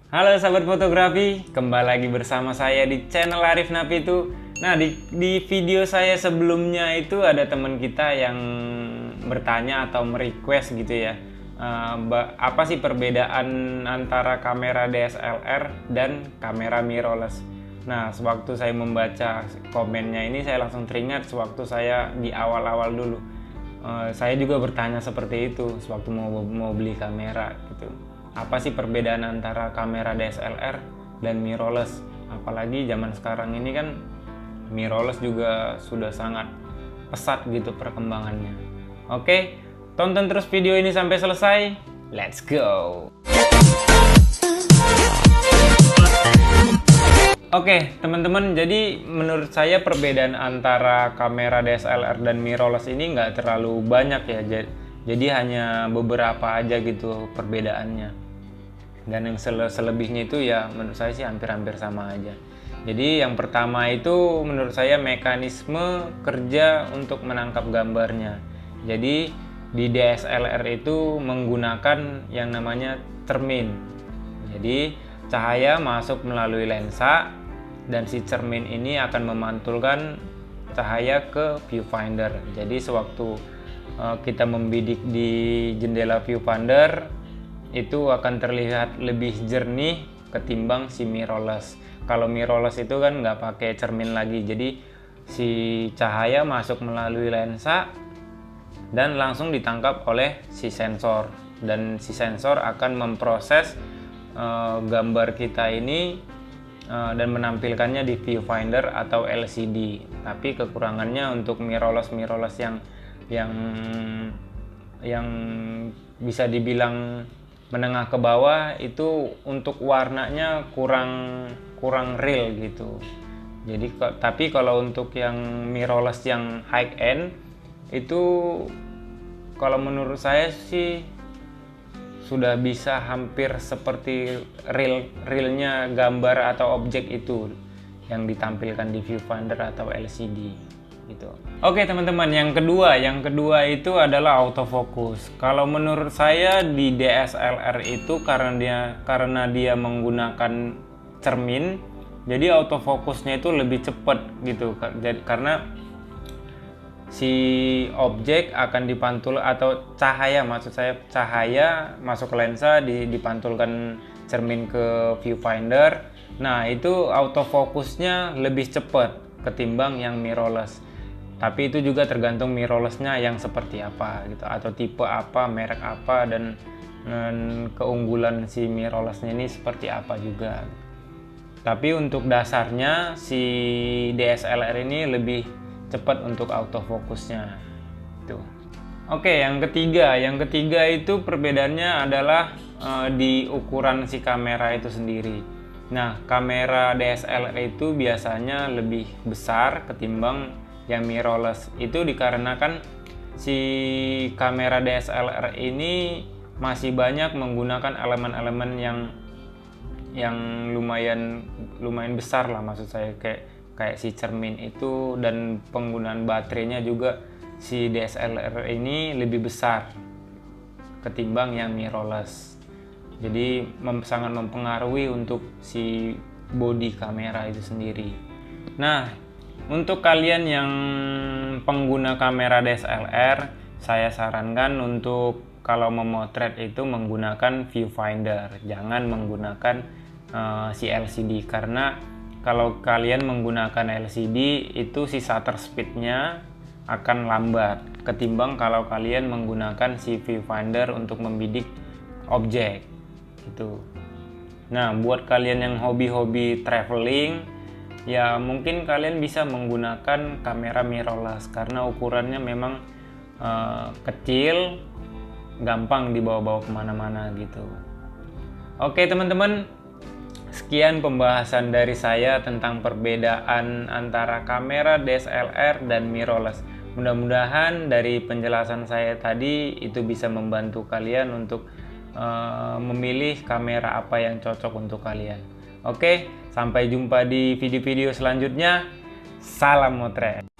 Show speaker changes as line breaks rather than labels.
Halo sahabat fotografi, kembali lagi bersama saya di channel Arif Nafitu. Nah, di video saya sebelumnya itu ada teman kita yang bertanya atau merequest gitu ya, apa sih perbedaan antara kamera DSLR dan kamera mirrorless. Nah, sewaktu saya membaca komennya ini, saya langsung teringat sewaktu saya di awal-awal dulu. Saya juga bertanya seperti itu sewaktu mau beli kamera gitu. Apa sih perbedaan antara kamera DSLR dan mirrorless? Apalagi zaman sekarang ini kan mirrorless juga sudah sangat pesat gitu perkembangannya. Oke, tonton terus video ini sampai selesai. Let's go! Oke, teman-teman, jadi menurut saya perbedaan antara kamera DSLR dan mirrorless ini nggak terlalu banyak ya. Jadi hanya beberapa aja gitu perbedaannya. Dan yang selebihnya itu ya menurut saya sih hampir-hampir sama aja. Jadi yang pertama itu menurut saya mekanisme kerja untuk menangkap gambarnya. Jadi di DSLR itu menggunakan yang namanya cermin. Jadi cahaya masuk melalui lensa dan si cermin ini akan memantulkan cahaya ke viewfinder. Jadi sewaktu kita membidik di jendela viewfinder itu akan terlihat lebih jernih ketimbang si mirrorless. Kalau mirrorless itu kan nggak pakai cermin lagi, jadi si cahaya masuk melalui lensa dan langsung ditangkap oleh si sensor, dan si sensor akan memproses gambar kita ini dan menampilkannya di viewfinder atau LCD. Tapi kekurangannya untuk mirrorless yang bisa dibilang menengah ke bawah itu untuk warnanya kurang real gitu. Jadi tapi kalau untuk yang mirrorless yang high end itu kalau menurut saya sih sudah bisa hampir seperti realnya gambar atau objek itu yang ditampilkan di viewfinder atau LCD gitu. Oke teman-teman, yang kedua itu adalah autofocus. Kalau menurut saya di DSLR itu karena dia menggunakan cermin, jadi autofocusnya itu lebih cepat gitu. Karena si objek akan dipantul atau cahaya, maksud saya cahaya masuk ke lensa dipantulkan cermin ke viewfinder. Nah, itu autofokusnya lebih cepat ketimbang yang mirrorless. Tapi itu juga tergantung mirrorlessnya yang seperti apa gitu, atau tipe apa, merek apa, dan keunggulan si mirrorlessnya ini seperti apa juga. Tapi untuk dasarnya si DSLR ini lebih cepat untuk autofokusnya itu. Oke, yang ketiga itu perbedaannya adalah di ukuran si kamera itu sendiri. Nah, kamera DSLR itu biasanya lebih besar ketimbang yang mirrorless. Itu dikarenakan si kamera DSLR ini masih banyak menggunakan elemen-elemen yang lumayan besar lah, maksud saya kayak si cermin itu, dan penggunaan baterainya juga si DSLR ini lebih besar ketimbang yang mirrorless. Jadi sangat mempengaruhi untuk si body kamera itu sendiri. Nah, untuk kalian yang pengguna kamera DSLR, saya sarankan untuk kalau memotret itu menggunakan viewfinder, jangan menggunakan si LCD, karena kalau kalian menggunakan LCD itu si shutter speednya akan lambat ketimbang kalau kalian menggunakan si viewfinder untuk membidik objek gitu. Nah, buat kalian yang hobi-hobi traveling, ya mungkin kalian bisa menggunakan kamera mirrorless karena ukurannya memang kecil, gampang dibawa-bawa kemana-mana gitu. Oke teman-teman, sekian pembahasan dari saya tentang perbedaan antara kamera DSLR dan mirrorless. Mudah-mudahan dari penjelasan saya tadi itu bisa membantu kalian untuk memilih kamera apa yang cocok untuk kalian. Oke, sampai jumpa di video-video selanjutnya. Salam motret.